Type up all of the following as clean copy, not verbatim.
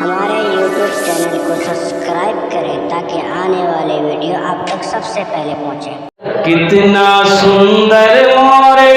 हमारे YouTube channel को subscribe करें ताकि आने वाले वीडियो आप तक सबसे पहले पहुंचे। कितना सुंदर मोरे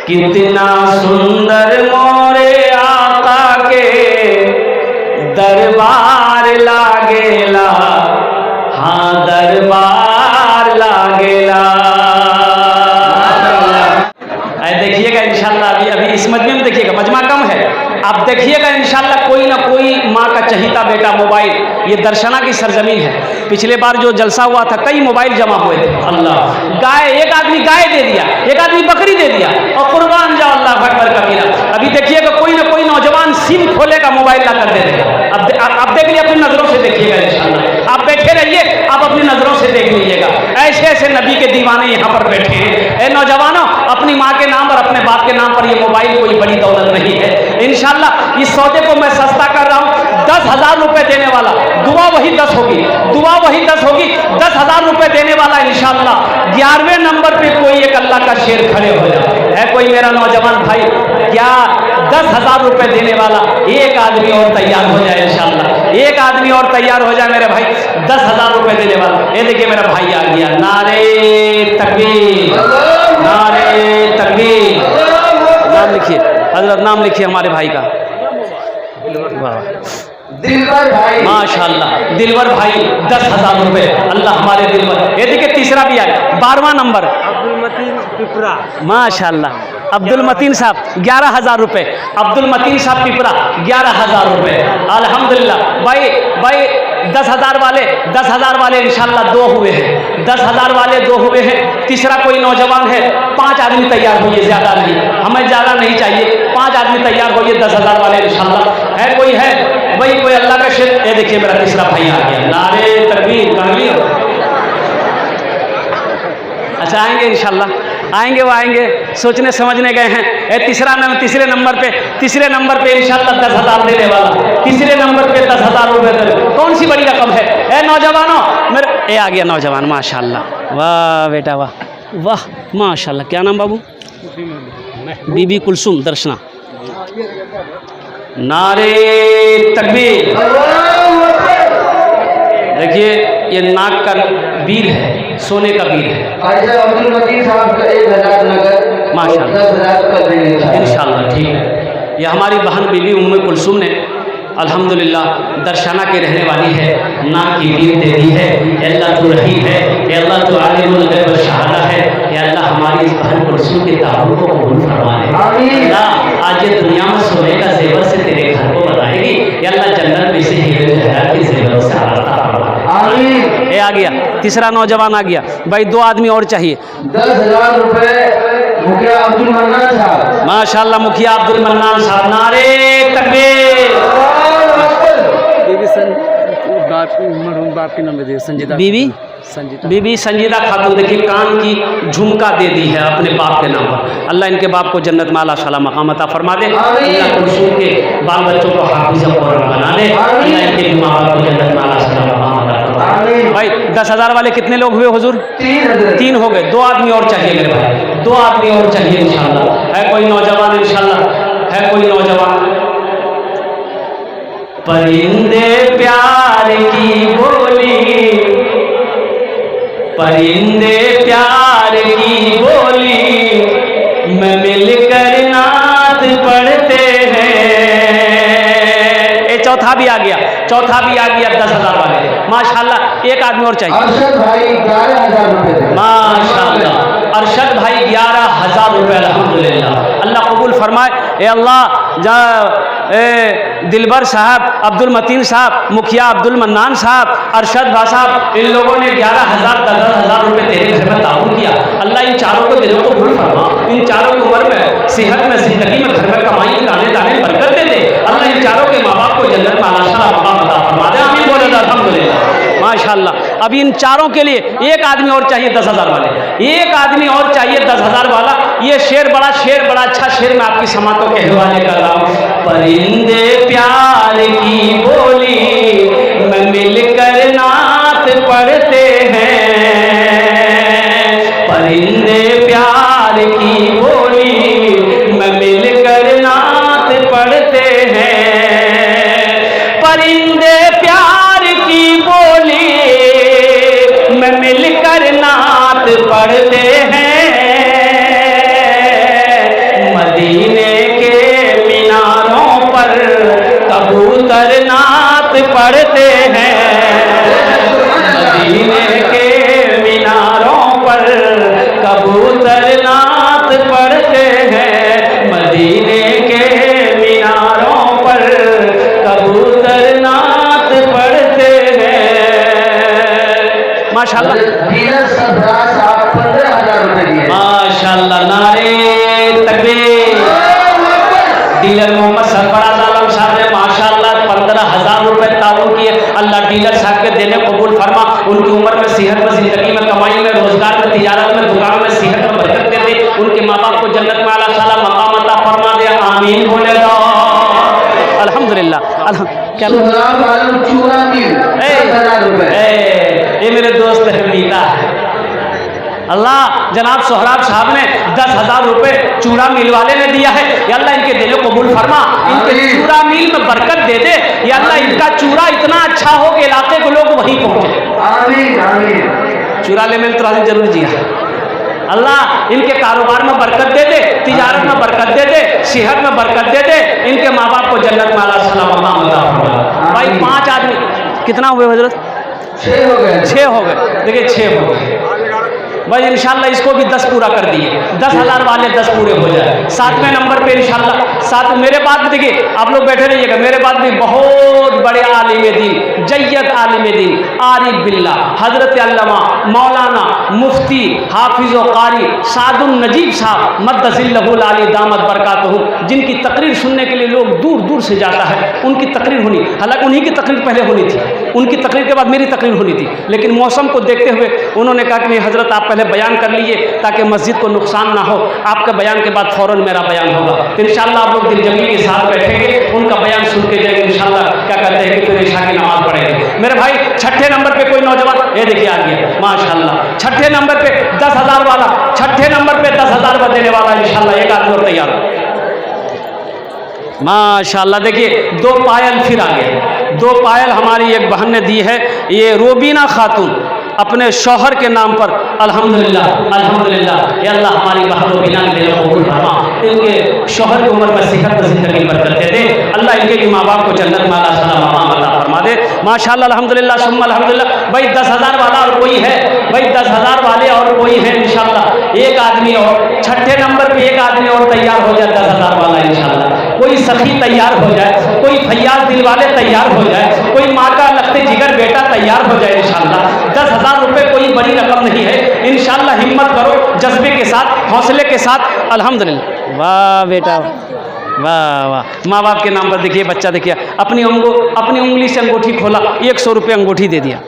कितना सुंदर मोरे आका के दरबार लागेला, हाँ दरबार लागेला। देखिएगा इंशाल्लाह अभी इस मजमे में देखिएगा, मजमा कम है, आप देखिएगा इंशाल्लाह कोई ना कोई माँ का चहीता बेटा मोबाइल, ये दर्शना की सरजमीन है। पिछले बार जो जलसा हुआ था कई मोबाइल जमा हुए थे। अल्लाह, गाय, एक आदमी गाय दे दिया, एक आदमी बकरी दे दिया, और कुर्बान जाओ अल्लाह अकबर कबीरा। अभी देखिएगा कोई ना कोई नौजवान सिम खोलेगा, मोबाइल ला कर दे देगा। अब देख लीजिए, अपनी नजरों से देखिएगा इंशाल्लाह। आप बैठे रहिए, आप अपनी नजरों से देख लीजिएगा। ऐसे ऐसे नबी के दीवाने यहाँ पर बैठे हैं। ए नौजवानों, अपनी माँ के नाम और अपने बाप के नाम पर ये मोबाइल कोई बड़ी दौलत नहीं है। इंशाल्लाह इस सौदे को मैं सस्ता कर रहा हूँ। 10,000 रुपए देने वाला, दुआ वही 10 होगी, दुआ वही 10 होगी। 10,000 रुपए देने वाला इंशाल्लाह 11वें नंबर पे कोई एक अल्लाह का शेर खड़े हो जाए। है कोई मेरा नौजवान भाई, क्या 10,000 रुपए देने वाला एक आदमी और तैयार हो जाए इंशाल्लाह, एक आदमी और तैयार हो जाए मेरे भाई, 10,000 रुपए देने वाला। ये देखिए मेरा भाई आ गया। नारे तकबीर, नारे तकबीर। नाम लिखिए हजरत, नाम लिखिए हमारे भाई का। दिलवर भाई, माशाल्लाह दिलवर भाई, 10,000 रुपए। अल्लाह हमारे दिलवर। ये देखिए तीसरा भी आया, 12वां नंबर, अब्दुल मतीन पिपरा। माशाल्लाह अब्दुल मतीन साहब 11,000 रुपए। अब्दुल मतीन साहब पिपरा 11,000 रुपए। अल्हम्दुलिल्लाह भाई, 10,000 वाले इंशाल्लाह 2 हुए हैं। 10,000 वाले 2 हुए हैं। तीसरा कोई नौजवान है, 5 आदमी तैयार होइए, ज्यादा नहीं, हमें ज्यादा नहीं चाहिए, 5 आदमी तैयार होइए 10,000 वाले इंशाल्लाह। है कोई है भाई, कोई अल्लाह का शेर। ये देखिए मेरा तीसरा भाई आ गया। नारे तकबीर, तकबीर। अच्छा आएंगे इंशाल्लाह, आएंगे, वो आएंगे, सोचने समझने गए हैं। तीसरे नंबर पे इंशाल्लाह 10,000 देने वाला, तीसरे नंबर पे 10,000 रुपए देने। कौन सी बड़ी रकम है? ए नौजवानों, मेरे ए आ गया नौजवान, माशाल्लाह, वाह बेटा वाह, वाह माशाल्लाह। क्या नाम बाबू? बीबी कुलसुम दर्शना। नारे तकबीर। देखिए ये नाक का बीर है, सोने का बीर है माशाल्लाह, इंशाल्लाह ठीक है। ये हमारी बहन बीबी उम्मे कुलसुम ने अल्हम्दुलिल्लाह दर्शना की रहने वाली है, नाक की बीर दे दी है। अल्लाह तो रहीम है, अल्लाह तो आलिमुल गैब व शहादा है। अल्लाह हमारी इस बहन कुलसुम के ताबूत को कबूल फरमा ले। अल्लाह आज ये दुनिया में सोने का जेवर से तेरे घर को बनाएगी, अल्लाह जन्नत में से हीरे जवाहरात के जेवर से आमीन। ये आ गया तीसरा नौजवान आ गया भाई। 2 आदमी और चाहिए। 10,000 रुपए मुखिया अब्दुल मन्नान साहब। माशाल्लाह मुखिया अब्दुल मन्नान साहब। नारे तकबीर। बीबी संजीदा खातून, देखिए कान की झुमका दे दी है अपने बाप के नाम पर। अल्लाह इनके बाप को जन्नत में आला साला मकाम अता फरमा दे। अल्लाह कुलसुम के बाल बच्चों को हाफिज़ कुरान बना दे। अल्लाह इनके माँ बाप को जन्नत में आला साला मकाम अता फरमा दे। भाई 10,000 वाले कितने लोग हुए हुजूर? 3 हो गए। 2 आदमी और चाहिए मेरे भाई, 2 आदमी और चाहिए इंशाल्लाह। है कोई नौजवान इंशाल्लाह? है कोई नौजवान? परिंदे प्यार की बोली, परिंदे प्यार की बोली में मिलकर नात पढ़ते हैं। ये चौथा भी आ गया, 10,000 वाले माशाल्लाह। एक आदमी और चाहिए। अरशद भाई 11,000 रुपए। माशाल्लाह अरशद भाई 11,000 रुपए। अल्हम्दुलिल्लाह, अल्लाह कबूल फरमाए। ए अल्लाह जा दिलबर साहब, अब्दुल मतीन साहब, मुखिया अब्दुल मन्नान साहब, अरशद भाई साहब, इन लोगों ने 11,000 10,000 रुपए तेरे घर में ताउन किया। अल्लाह इन चारों को दिलों को भूल फरमा, इन चारों की उम्र में, सेहत में, जिंदगी में, घर में कमाई के आने जाने बरकत दे दे। अल्लाह इन चारों के माँ बाप को जन्नत में आला मकाम अता फरमा दे। आमीन बोले अल्हम्दुलिल्लाह माशाल्लाह। अभी इन चारों के लिए एक आदमी और चाहिए 10,000 वाले, एक आदमी और चाहिए 10,000 वाला। ये शेर बड़ा अच्छा शेर मैं आपकी समातों के हवाले कर रहा हूँ। परिंदे प्यार की बोली में मिलकर नात पढ़ते हैं, परिंदे प्यार की बोली मदीने के मीनारों पर कबूतर नात पढ़ते हैं, मदीने के मीनारों पर कबूतर नात पढ़ते हैं, मदीने के मीनारों पर कबूतर नात पढ़ते हैं। माशाल्लाह माशाल्लाह, नारे तकबीर। डीलर मोहम्मद सरफराज आलम साहब ने माशाल्लाह 15,000 रुपए ताउन किए। अल्लाह डीलर साहब के देने कबूल फरमा, उनकी उम्र में, सेहत में, जिंदगी में, कमाई में, रोजगार में, तिजारत में, दुकान में, सेहत में बरकत दे दे। उनके माँ बाप को जन्नत में आला साला मकाम अता फरमा दे, आमीन बोले दो। अल्हम्दुलिल्लाह। क्या ये मेरे दोस्त है मीता है। अल्लाह जनाब सोहराब साहब ने 10,000 रुपए चूड़ा मिल वाले ने दिया है। या अल्लाह इनके दिलों कबूल फरमा, इनके चूड़ा मिल में बरकत दे दे। या अल्लाह इनका चूड़ा इतना अच्छा हो कि इलाके के लोग वहीं पहुंचे। आमीन आमीन। चूड़ा ले मिल तो जरूर जिया। अल्लाह इनके कारोबार में बरकत दे दे, तिजारत में बरकत दे दे, सेहत में बरकत दे दे। इनके माँ बाप को जन्नत में अल्लाह सलाम मकाम अता फरमा। भाई 5 आदमी कितना हुए हजरत? 6 हो गए। 6 हो गए, देखिए 6 हो गए भाई। इंशाल्लाह इसको भी 10 पूरा कर दिए, 10,000 वाले 10 पूरे हो जाए। 7वें नंबर पे इंशाल्लाह 7। मेरे बाद देखिए आप लोग बैठे रहिएगा, मेरे बाद भी बहुत बड़े आलिम दीन, जय्यद आलिम दीन, आरिफ बिल्ला, हजरत अल्लामा मौलाना मुफ्ती हाफिज व कारी सादुल नजीब साहब मद्दसिल्लहुल आली दामत बरकातहू, जिनकी तकरीर सुनने के लिए लोग दूर दूर से जाता है। उनकी तकरीर होनी, हालांकि उन्हीं की तकरीर पहले होनी थी, उनकी तकरीर के बाद मेरी तकरीर होनी थी, लेकिन मौसम को देखते हुए उन्होंने कहा कि नहीं हजरत आप पहले बयान कर लीजिए ताकि मस्जिद को नुकसान ना हो, आपका बयान के बाद फ़ौरन मेरा बयान होगा। इंशाल्लाह आप लोग दिलजमी के साथ बैठेंगे, उनका बयान सुन के जाएंगे। इंशाल्लाह क्या कहते हैं कि फिर ईशा की नमाज पढ़ेंगे। मेरे भाई 6ठे नंबर पे कोई नौजवान, ये देखिए आ गया माशाल्लाह। 6ठे नंबर पे 10,000 वाला, 6ठे नंबर पे 10,000 का देने वाला इंशाल्लाह एक आदमी और तैयार माशाल्लाह। देखिए 2 पायल फिर आ गए। 2 पायल हमारी एक बहन ने दी है, ये रोबीना खातून अपने शौहर के नाम पर। अल्हम्दुलिल्लाह अल्हम्दुलिल्लाह। ये अल्लाह हमारी बहन रोबीना के दिल को कबूल फरमा, इनके शौहर की उम्र में सेहत में जिंदगी बरकत दे दे। अल्लाह इनके भी माँ बाप को जन्नत में अल्लाह सलाम मकाम अता फरमा दे। माशाल्लाह अल्हम्दुलिल्लाह सुम्मा अल्हम्दुलिल्लाह। भाई 10,000 वाला और कोई है? भाई 10,000 वाले और कोई है? इंशाल्लाह एक आदमी और 6ठे नंबर पे एक आदमी और तैयार हो जाए 10,000 वाला इंशाल्लाह। कोई सखी तैयार हो जाए, कोई फैयाज दिल वाले तैयार हो जाए, कोई माँ का लगते जिगर बेटा तैयार हो जाए इंशाल्लाह। 10,000 रुपए कोई बड़ी रकम नहीं है। इंशाल्लाह हिम्मत करो, जज्बे के साथ, हौसले के साथ। अल्हम्दुलिल्लाह। वाह बेटा वाह वाह। माँ बाप के नाम पर देखिए बच्चा, देखिए अपनी उंगली से अंगूठी खोला, 100 रुपये अंगूठी दे दिया।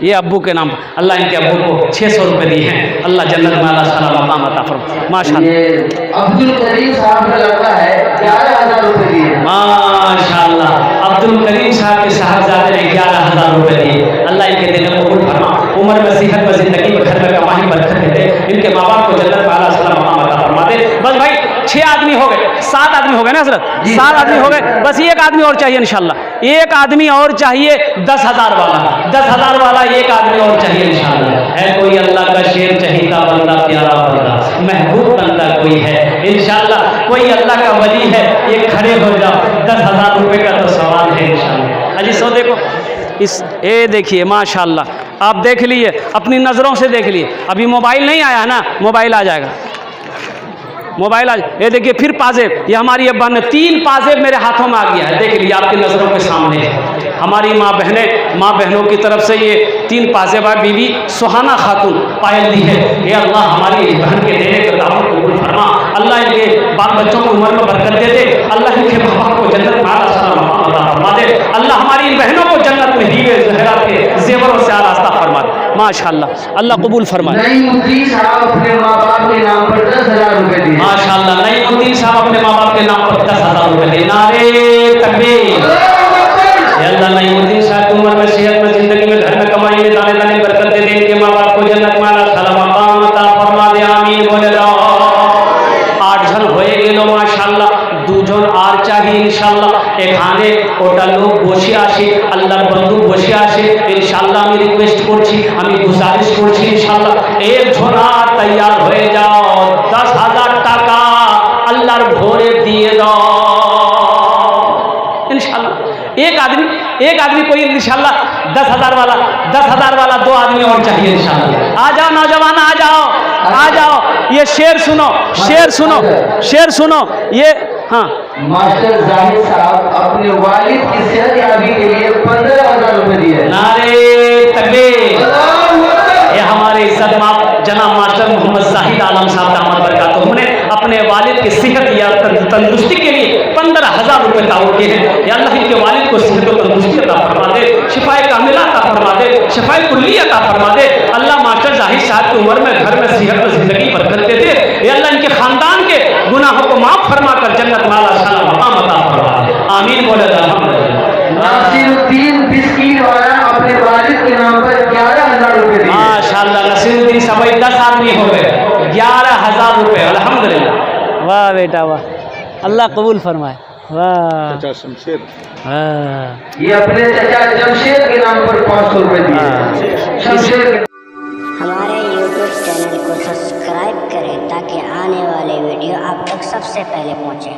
ये अब्बू के नाम पर। अल्लाह इनके अब्बू को 600 रुपये दिए हैं। अल्लाह जन्नत में अल्लाह सलाम मकाम अता फरमा। माशाल्लाह। अब्दुल करीम साहब का लड़का है, 11,000 रुपये दिए। माशाल्लाह। अब्दुल करीम साहब के साहबजादे ने 11,000 रुपये दिए। अल्लाह इनके दिल को कबूल फरमा, उम्र में, सेहत में, जिंदगी में, घर में कमाई बरकत दे दे। इनके माँ बाप को जन्नत में अल्लाह सलाम मकाम अता फरमा दे। बस भाई 6 आदमी हो गए, 7 आदमी हो गए ना हजरत? 7 आदमी हो गए। बस एक आदमी और चाहिए इंशाल्लाह, एक आदमी और चाहिए 10,000 वाला, 10,000 वाला एक आदमी और चाहिए इंशाल्लाह। है कोई अल्लाह का शेर चहीता बंदा, प्यारा बंदा, महबूब बंदा कोई है इंशाल्लाह, कोई अल्लाह का वली है, ये खड़े हो जाओ। 10,000 रुपये का तो सवाल है इंशाल्लाह। अजी सो देखो इस, ये देखिए माशाल्लाह, आप देख लिए, अपनी नज़रों से देख लिए। अभी मोबाइल नहीं आया है ना, मोबाइल आ जाएगा, मोबाइल आज। ये देखिए फिर पाजेब, ये हमारी अब्बा ने 3 पाजेब मेरे हाथों में आ गया है, देख लीजिए आपकी नज़रों के सामने है। हमारी माँ बहनों की तरफ से ये 3 पाजेबा बीवी सुहाना खातून पायल दी है। ये अल्लाह हमारी बहन के देने के दावत को कबूल फरमा। अल्लाह इनके बाल बच्चों को उम्र में बरकत दे दे। अल्लाह इनके माँ बाप को जन्नत में आला फरमा दे। अल्लाह हमारी इन बहनों को जन्नत में हीरे ज़हरात के जेवरों से आरास्ता फरमा दे। माशाल्लाह, अल्लाह कबूल फरमाए। नईमुद्दीन साहब अपने माँ बाप के नाम पर 10,000 रुपये दिए। माशाल्लाह, नईमुद्दीन साहब अपने माँ बाप के नाम पर 10,000 रुपये दिए। नारे तकबीर। अल्लाह नईमुद्दीन साहब की उम्र में, सेहत में, जिंदगी में, घर में, कमाई में, दाने दाने बरकत दे दे। इनके माँ बाप को जन्नत में अल्लाह सलाम मकाम अता फरमा दे। आमीन बोले लो। 8 जन होए गेलो माशाल्लाह, 2 जन আর चाहिए इंशाल्लाह। এখানে ওটা লোক বসে আসে, আল্লাহর বন্ধু বসে আসে इंशाल्लाह। আমি রিকোয়েস্ট করছি, আমি গুজারিশ করছি इंशाल्लाह, 1 জন আর তৈয়ার হয়ে যাও। 10,000 টাকা एक आदमी कोई इंशाल्लाह 10,000 वाला 10,000 वाला 2 आदमी और चाहिए इंशाल्लाह। आ जाओ नौजवान, आ जाओ, आ जाओ। ये शेर सुनो, शेर सुनो, शेर सुनो। ये हाँ, मास्टर जाहिद साहब अपने वालिद की सेहतयाबी के लिए 15,000 रुपए दिए। नारे तकबीर। ये हमारे इज्जत माफ जनाब मास्टर मोहम्मद जाहिद आलम साहब दामद बरकातुहू ने अपने वालिद की सेहत या तंदुरुस्ती के लिए 15,000 रुपए ताउन किए हैं। या अल्लाह इनके वालिद को सेहत और तंदुरुस्ती अता फरमा दे, शिफाए कामिला अता फरमा दे, शिफाए कुल्ली अता फरमा दे। अल्लाह मास्टर जाहिद साहब की उम्र में, घर में, सेहत में, जिंदगी बरकत दे दे। या अल्लाह इनके खानदान के गुनाहों को माफ फरमा कर जन्नत माला शाला मकाम अता फरमा दे। आमीन बोले अल्हम्दुलिल्लाह। नासिरुद्दीन बिस्किट वाला अपने वालिद के नाम पर 11,000 रुपए दिए। माशाअल्लाह, नसीरुद्दीन सभी 10 आदमी हो गए, 11,000 रुपए। अल्हम्दुलिल्लाह, वाह बेटा वाह, अल्लाह कबूल फरमाए। वाह वाह। ये अपने चाचा जमशेद के नाम पर 500 रुपए दिए। शमशेद हमारे YouTube चैनल को सब्सक्राइब करें ताकि आने वाले वीडियो आप तक सबसे पहले पहुंचे।